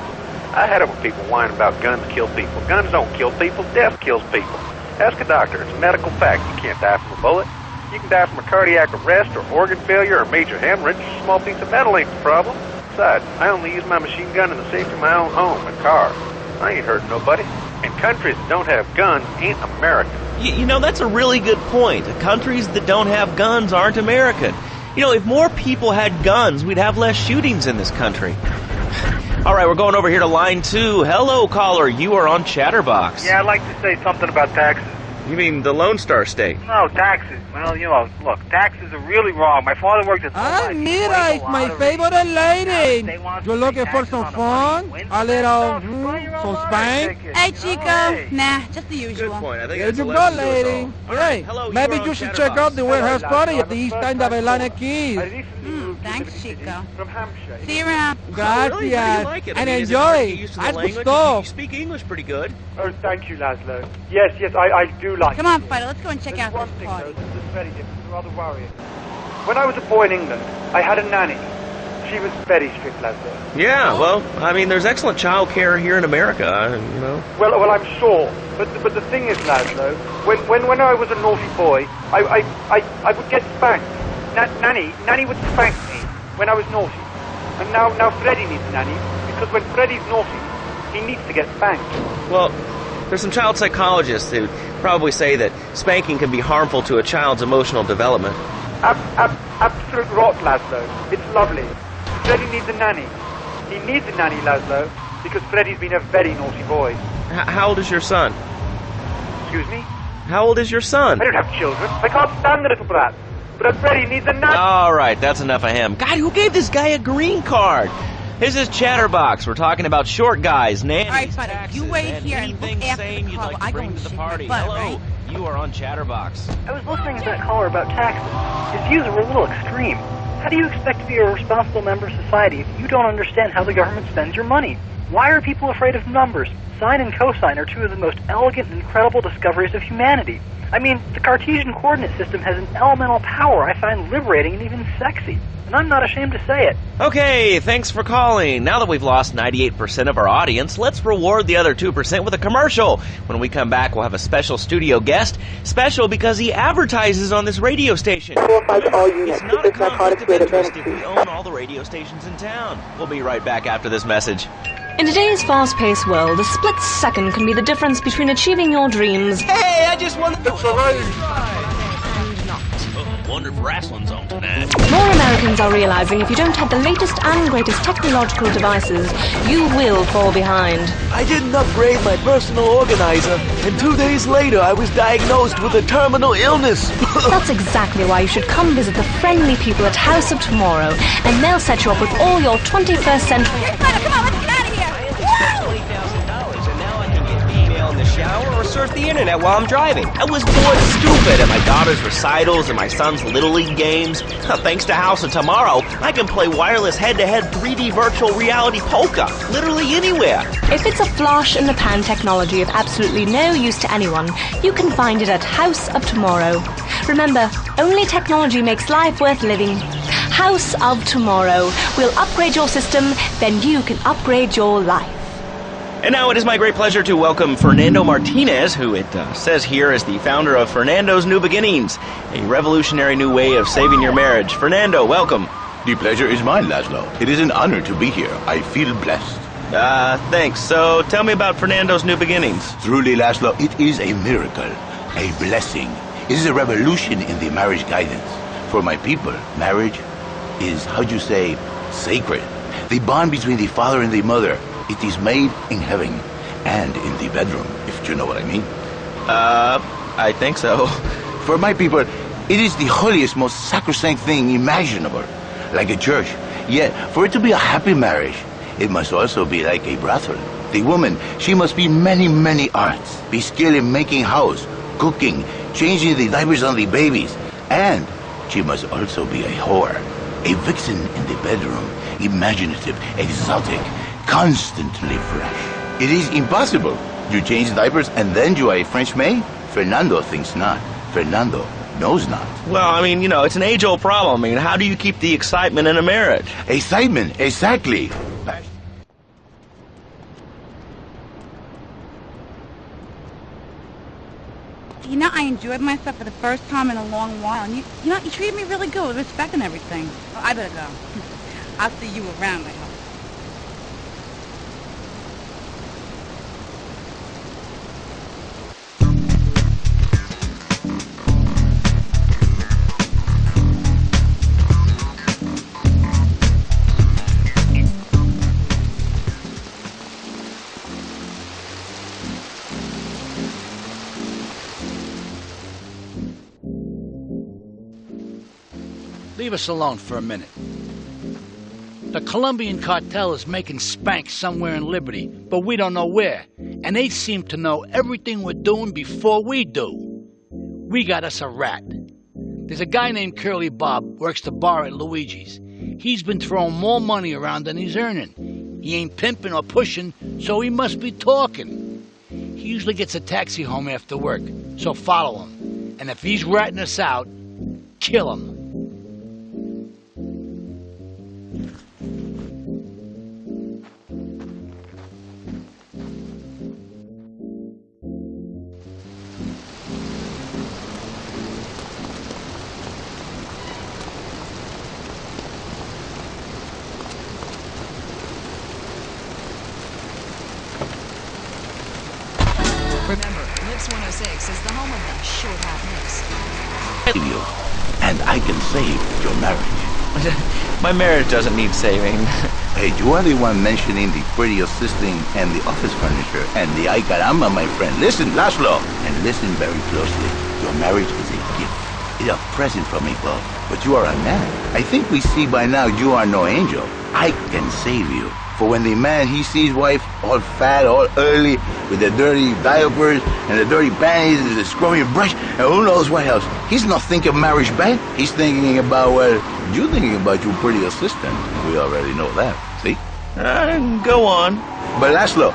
I had it when people whine about guns kill people. Guns don't kill people. Death kills people. Ask a doctor. It's a medical fact. You can't die from a bullet. You can die from a cardiac arrest or organ failure or major hemorrhage. A small piece of metal ain't the problem. Besides, I only use my machine gun in the safety of my own home and car. I ain't hurting nobody. And countries that don't have guns ain't American. You know, that's a really good point. Countries that don't have guns aren't American. You know, if more people had guns, we'd have less shootings in this country. All right, we're going over here to line 2. Hello, caller. You are on Chatterbox. Yeah, I'd like to say something about taxes. You mean the Lone Star State? No, taxes. Well, you know, look, taxes are really wrong. My father worked at... Mira, it's my favorite lady. You're looking for some fun? A little, some spank? Hey, Chico. Nah, just the usual. Good point. I think There you go, lady. Hey, hello, maybe you're you on should Chatterbox. check out the warehouse party at the East End of Atlanta Keys. Thanks, Chico. From Hampshire. See you around. Oh, really? How do you Gracias. like it? I And mean, is it hard to get enjoy. used to the That's the language? stuff. You speak English pretty good. Oh, thank you, Laszlo. Yes, I do like Come on, Fido, let's go and check out One this thing, party. though, this is very different. It's rather worrying. When I was a boy in England, I had a nanny. She was very strict, Laszlo. Yeah, well, I mean, there's excellent child care here in America, you know. Well, I'm sure. But the thing is, Laszlo, when I was a naughty boy, I would get spanked. Nanny would spank me when I was naughty. And now Freddie needs a nanny, because when Freddie's naughty, he needs to get spanked. Well, there's some child psychologists who probably say that spanking can be harmful to a child's emotional development. Absolute rot, Laszlo. It's lovely. Freddie needs a nanny. He needs a nanny, Laszlo, because Freddie's been a very naughty boy. How old is your son? Excuse me? How old is your son? I don't have children. I can't stand the little brat. But Freddie needs a nanny. All right, that's enough of him. God, who gave this guy a green card? This is Chatterbox. We're talking about short guys, nannies, All right, fine. taxes, You wait and here and anything look after sane the you'd car like while I to go bring and to the shake my party. butt, Hello, right? you are on Chatterbox. I was listening to that caller about taxes. His views were a little extreme. How do you expect to be a responsible member of society if you don't understand how the government spends your money? Why are people afraid of numbers? Sine and cosine are two of the most elegant and incredible discoveries of humanity. I mean, the Cartesian coordinate system has an elemental power I find liberating and even sexy. And I'm not ashamed to say it. Okay, thanks for calling. Now that we've lost 98% of our audience, let's reward the other 2% with a commercial. When we come back, we'll have a special studio guest. Special because he advertises on this radio station. It's not a conflict of interest if we own all the radio stations in town. We'll be right back after this message. In today's fast-paced world, a split second can be the difference between achieving your dreams. Hey, I just wanted to... Wonder if wrestling's on tonight. More Americans are realizing if you don't have the latest and greatest technological devices, you will fall behind. I didn't upgrade my personal organizer, and 2 days later I was diagnosed with a terminal illness. That's exactly why you should come visit the friendly people at House of Tomorrow, and they'll set you up with all your 21st century... shower or surf the internet while I'm driving. I was bored stupid at my daughter's recitals and my son's Little League games. Thanks to House of Tomorrow, I can play wireless head-to-head 3D virtual reality poker, literally anywhere. If it's a flash in the pan technology of absolutely no use to anyone, you can find it at House of Tomorrow. Remember, only technology makes life worth living. House of Tomorrow. We'll upgrade your system, then you can upgrade your life. And now it is my great pleasure to welcome Fernando Martinez, who it says here is the founder of Fernando's New Beginnings, a revolutionary new way of saving your marriage. Fernando, welcome. The pleasure is mine, Laszlo. It is an honor to be here. I feel blessed. Thanks. So tell me about Fernando's New Beginnings. Truly, Laszlo, it is a miracle, a blessing. It is a revolution in the marriage guidance. For my people, marriage is, how'd you say, sacred. The bond between the father and the mother. It is made in heaven and in the bedroom, if you know what I mean. I think so. For my people, it is the holiest, most sacrosanct thing imaginable, like a church. Yet, for it to be a happy marriage, it must also be like a brothel. The woman, she must be many, many arts, be skilled in making house, cooking, changing the diapers on the babies, and she must also be a whore, a vixen in the bedroom, imaginative, exotic, constantly fresh. It is impossible. You change diapers and then you are a French maid? Fernando thinks not. Fernando knows not. Well, I mean, you know, it's an age-old problem. I mean, how do you keep the excitement in a marriage? Excitement, exactly. You know, I enjoyed myself for the first time in a long while, and you treated me really good with respect and everything. Oh, I better go. I'll see you around, I hope. Leave us alone for a minute. The Colombian cartel is making spank somewhere in Liberty, but we don't know where. And they seem to know everything we're doing before we do. We got us a rat. There's a guy named Curly Bob, works the bar at Luigi's. He's been throwing more money around than he's earning. He ain't pimping or pushing, so he must be talking. He usually gets a taxi home after work, so follow him. And if he's ratting us out, kill him. Kicks 106 is the home of the short half mix. You, and I can save your marriage. My marriage doesn't need saving. Hey, you are the one mentioning the pretty assisting and the office furniture and the ay caramba, my friend. Listen, Laszlo, and listen very closely. Your marriage is a gift. It's a present from above. But you are a man. I think we see by now you are no angel. I can save you. For when the man, he sees wife all fat, all early, with the dirty diapers and the dirty panties and the scrubby brush, and who knows what else. He's not thinking marriage bad. He's thinking about, well, you thinking about your pretty assistant. We already know that, see? Go on. But Laszlo,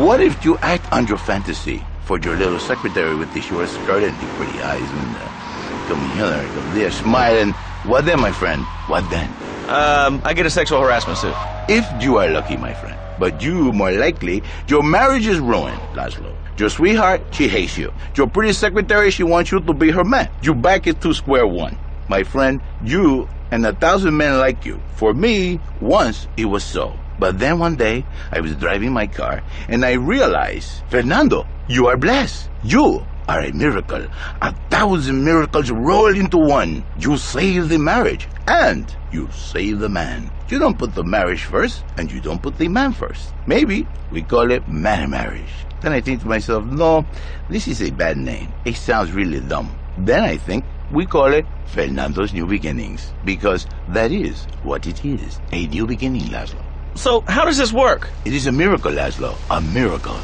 what if you act on your fantasy for your little secretary with the short skirt and the pretty eyes and come here, come there, smiling? What then, my friend? What then? I get a sexual harassment suit. If you are lucky, my friend. But you, more likely, your marriage is ruined, Laszlo. Your sweetheart, she hates you. Your pretty secretary, she wants you to be her man. You back it to square one. My friend, you and 1,000 men like you. For me, once it was so. But then one day, I was driving my car, and I realized, Fernando, you are blessed. You are a miracle. 1,000 miracles rolled into one. You save the marriage, and you save the man. You don't put the marriage first, and you don't put the man first. Maybe we call it man marriage. Then I think to myself, no, this is a bad name. It sounds really dumb. Then I think we call it Fernando's New Beginnings, because that is what it is, a new beginning, Laszlo. So how does this work? It is a miracle, Laszlo, a miracle.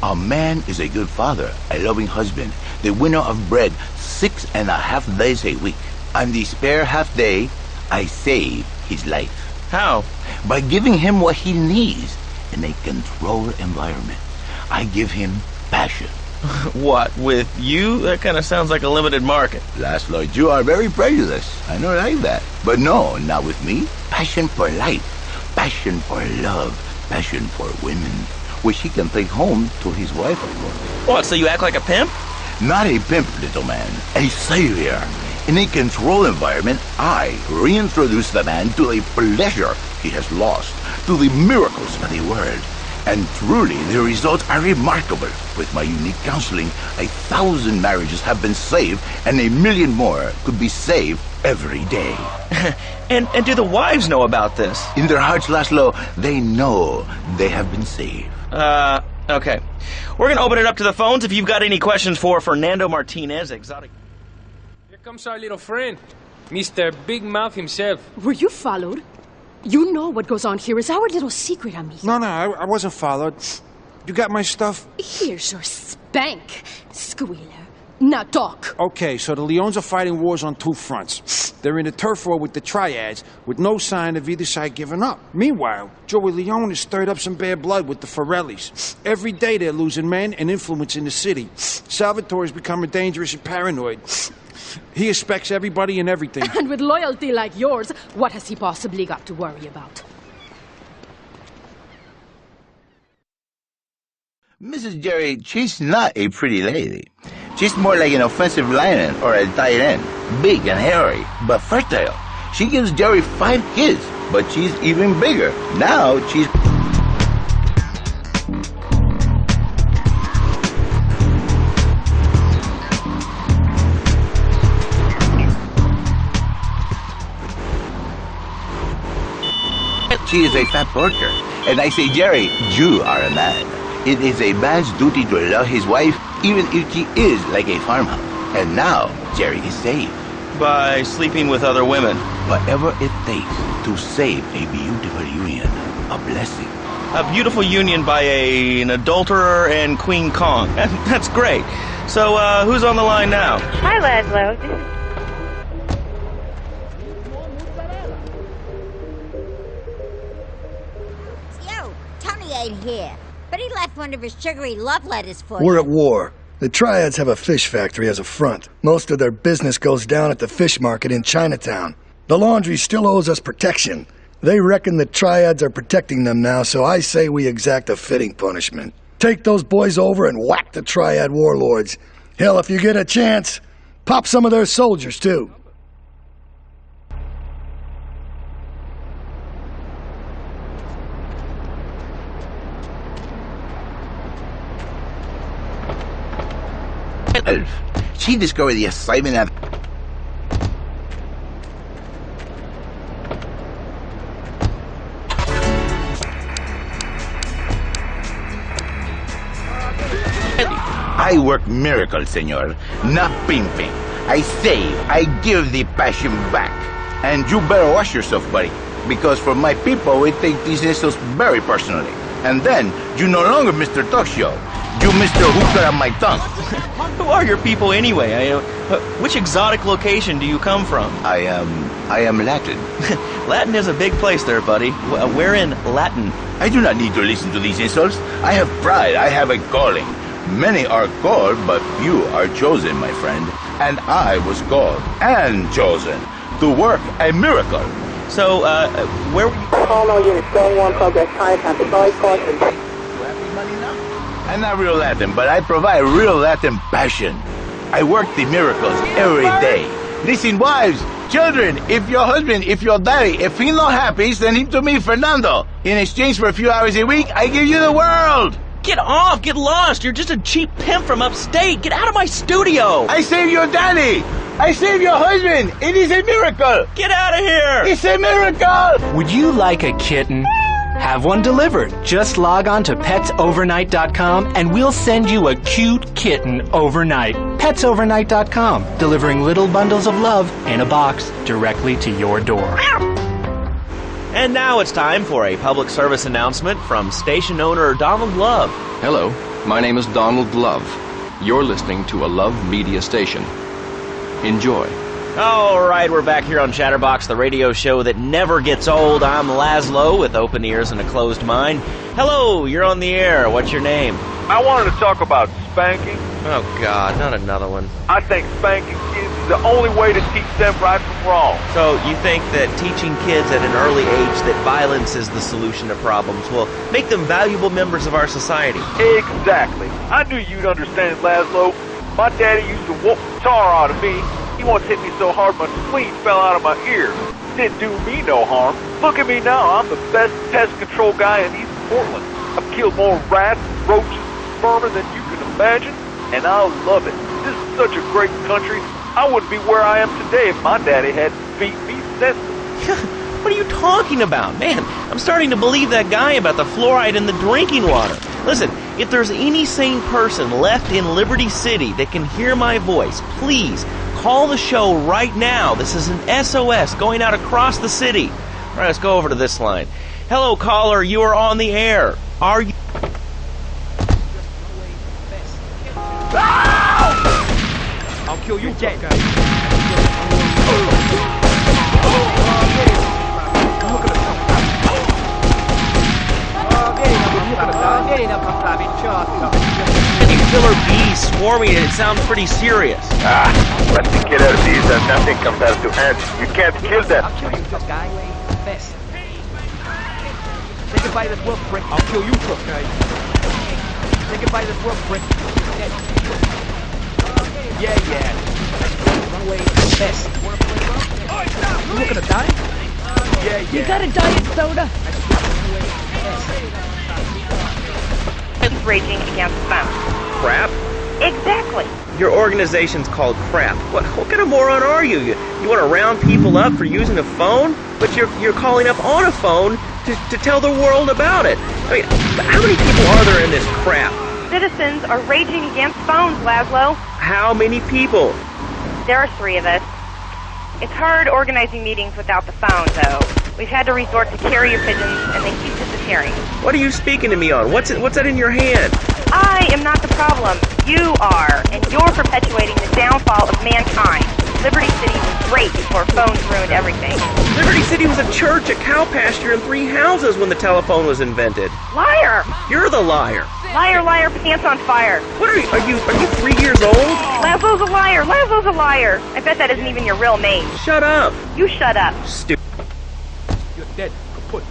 A man is a good father, a loving husband, the winner of bread 6.5 days a week. On the spare half day, I save his life. How? By giving him what he needs in a controlled environment. I give him passion. What, with you? That kind of sounds like a limited market. Laszlo, you are very prejudiced. I don't like that. But no, not with me. Passion for life. Passion for love. Passion for women. Which he can take home to his wife, of course. What, so you act like a pimp? Not a pimp, little man. A savior. In a controlled environment, I reintroduce the man to the pleasure he has lost, to the miracles of the world. And truly, the results are remarkable. With my unique counseling, 1,000 marriages have been saved, and 1,000,000 more could be saved every day. And do the wives know about this? In their hearts, Laszlo, they know they have been saved. Okay. We're going to open it up to the phones if you've got any questions for Fernando Martinez, exotic. Here comes our little friend, Mr. Big Mouth himself. Were you followed? You know what goes on here is our little secret, amigo. No, I wasn't followed. You got my stuff? Here's your spank, squealer. Now talk. Okay, so the Leons are fighting wars on two fronts. They're in a turf war with the Triads, with no sign of either side giving up. Meanwhile, Joey Leone has stirred up some bad blood with the Forellis. Every day they're losing men and influence in the city. Salvatore's becoming dangerous and paranoid. He expects everybody and everything. And with loyalty like yours, what has he possibly got to worry about? Mrs. Jerry, she's not a pretty lady. She's more like an offensive lineman or a tight end. Big and hairy, but fertile. She gives Jerry 5 kids, but she's even bigger. Now she's... She is a fat porker. And I say, Jerry, you are a man. It is a man's duty to love his wife, even if she is like a farmhouse. And now, Jerry is saved. By sleeping with other women. Whatever it takes to save a beautiful union. A blessing. A beautiful union by an adulterer and Queen Kong. That's great. So, who's on the line now? Hi, Laszlo. Yo, Tony ain't here. But he left one of his sugary love letters for you. We're at war. The Triads have a fish factory as a front. Most of their business goes down at the fish market in Chinatown. The laundry still owes us protection. They reckon the Triads are protecting them now, so I say we exact a fitting punishment. Take those boys over and whack the Triad warlords. Hell, if you get a chance, pop some of their soldiers, too. herself. She discovered the assignment at... I work miracles, senor, not pimping. I save, I give the passion back. And you better watch yourself, buddy, because for my people, we take these insults very personally. And then, you no longer Mr. Talk Show. You Mr. Hookah on my tongue. Who are your people anyway? Which exotic location do you come from? I am Latin. Latin is a big place there, buddy. Where in Latin? I do not need to listen to these insults. I have pride. I have a calling. Many are called, but few are chosen, my friend. And I was called and chosen to work a miracle. So, where were you? Call all units, going one progress, Chinatown, deploy caution. I'm not real Latin, but I provide real Latin passion. I work the miracles every day. Listen, wives, children, if your husband, if your daddy, if he's not happy, send him to me, Fernando. In exchange for a few hours a week, I give you the world. Get off! Get lost! You're just a cheap pimp from upstate! Get out of my studio! I saved your daddy! I saved your husband! It is a miracle! Get out of here! It's a miracle! Would you like a kitten? Have one delivered. Just log on to petsovernight.com and we'll send you a cute kitten overnight. Petsovernight.com, delivering little bundles of love in a box directly to your door. And now it's time for a public service announcement from station owner Donald Love. Hello, my name is Donald Love. You're listening to a Love Media station. Enjoy. All right, we're back here on Chatterbox, the radio show that never gets old. I'm Laszlo with open ears and a closed mind. Hello, you're on the air. What's your name? I wanted to talk about spanking. Oh, God, not another one. I think spanking kids is the only way to teach them right from wrong. So you think that teaching kids at an early age that violence is the solution to problems will make them valuable members of our society? Exactly. I knew you'd understand, Laszlo. My daddy used to whoop the tar out of me. He once hit me so hard my spleen fell out of my ear. Didn't do me no harm. Look at me now. I'm the best pest control guy in East Portland. I've killed more rats, roaches, vermin than you can imagine, and I love it. This is such a great country. I wouldn't be where I am today if my daddy hadn't beat me senseless. What are you talking about? Man, I'm starting to believe that guy about the fluoride in the drinking water. Listen, if there's any sane person left in Liberty City that can hear my voice, please call the show right now. This is an SOS going out across the city. All right, let's go over to this line. Hello, caller. You are on the air. Are you... I'll kill you, dead guy. Killer bees swarming, it sounds pretty serious. Let the killer bees and nothing compared to ants. You can't kill them. I'll kill you, tough guy. Best. Say goodbye to this world, prick. I'll kill you, tough guy. Say goodbye to this world, prick. Yeah. Run away. Best. You looking to die? Yeah. You got a diet soda? It's raging against them. Crap? Exactly. Your organization's called Crap. What kind of moron are you? You want to round people up for using a phone? But you're calling up on a phone to tell the world about it. I mean, how many people are there in this crap? Citizens are raging against phones, Laszlo. How many people? There are 3 of us. It's hard organizing meetings without the phone, though. We've had to resort to carrier pigeons, and they keep disappearing. What are you speaking to me on? What's that in your hand? I am not the problem. You are, and you're perpetuating the downfall of mankind. Liberty City was great before phones ruined everything. Liberty City was a church, a cow pasture, and 3 houses when the telephone was invented. Liar! You're the liar. Liar, liar, pants on fire. What are you 3 years old? Laszlo's a liar. Laszlo's a liar. I bet that isn't even your real name. Shut up. You shut up. Stupid. You're dead. Kaput.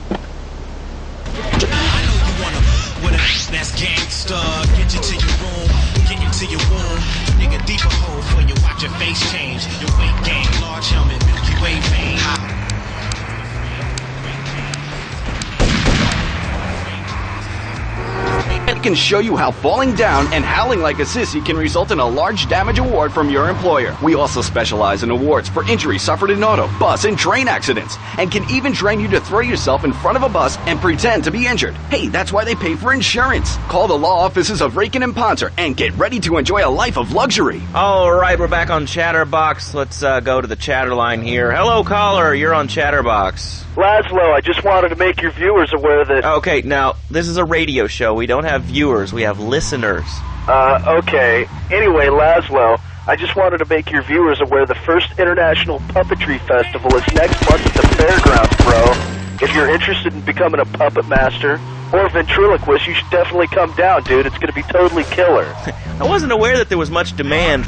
That's gangsta. Get you to your room, get you to your womb. Dig a deeper hole for you. Watch your face change. Your weight gain, large helmet, Milky Way vein. can show you how falling down and howling like a sissy can result in a large damage award from your employer. We also specialize in awards for injuries suffered in auto, bus, and train accidents, and can even train you to throw yourself in front of a bus and pretend to be injured. Hey, that's why they pay for insurance. Call the law offices of Rakin and Ponter and get ready to enjoy a life of luxury. All right, we're back on Chatterbox. Let's go to the chatter line here. Hello, caller. You're on Chatterbox. Laszlo, I just wanted to make your viewers aware that... Okay, now, this is a radio show. We don't have viewers. We have listeners. Okay. Anyway, Laszlo, I just wanted to make your viewers aware the first International Puppetry Festival is next month at the Fairgrounds, bro. If you're interested in becoming a puppet master or a ventriloquist, you should definitely come down, dude. It's going to be totally killer. I wasn't aware that there was much demand